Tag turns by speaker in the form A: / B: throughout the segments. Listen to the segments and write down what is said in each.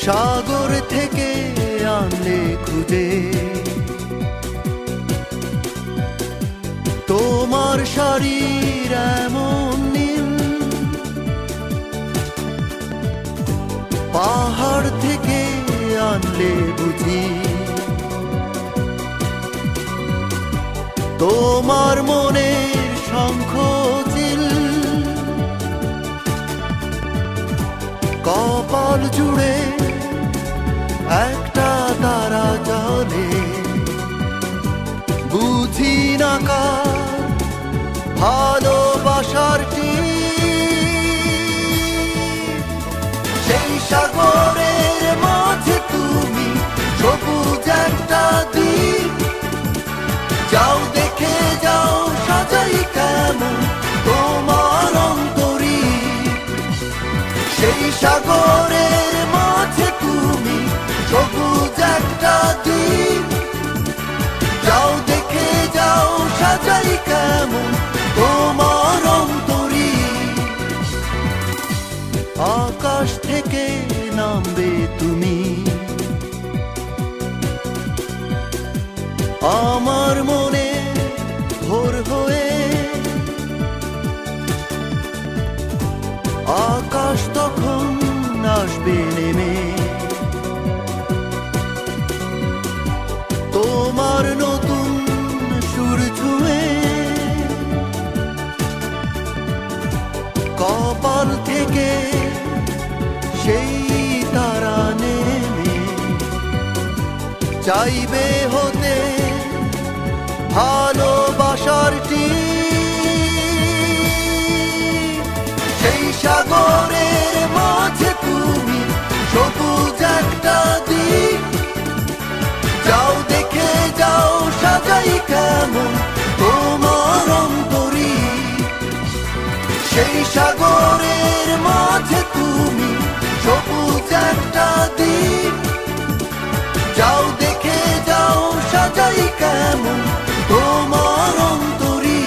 A: সাগর থেকে আনলে খুঁজে তোমার শাড়ির এমন নীল, পাহাড় থেকে আনলে বুঝি তোমার মনের শঙ্খ চিল, কপাল জুড়ে একটা তারা জলে, বুঝি না কার ভালোবাসার সেই সাগরের মাঝে তুমি সবুজ একটা দ্বীপ, যাও দেখে যাও সাজাই কেমন তোমার অন্তরীপ। সেই সাগরের মাঝে তুমি সবুজ একটা দ্বীপ, যাও দেখে যাও সাজাই কেমন তোমার অন্তরীপ। আকাশ থেকে নামবে তুমি আমার মনে ভোর হয়ে, আকাশ তখন আসবে নেমে তোমার নতুন সুর ছুঁয়ে, কপাল থেকে সেই তারা নেমে চাইবে হতে ভালোবাসার সেই সাগরের মাঝে তুমি সবুজ একটা দ্বীপ, যাও দেখে যাও সাজাই কেমন তোমার অন্তরীপ। সেই সাগরের মাঝে তুমি সবুজ একটা দ্বীপ, যাও দেখে যাও সাজাই কেমন তোমার অন্তরীপ।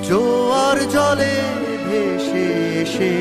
A: জোয়ার জলে ভেসে এসে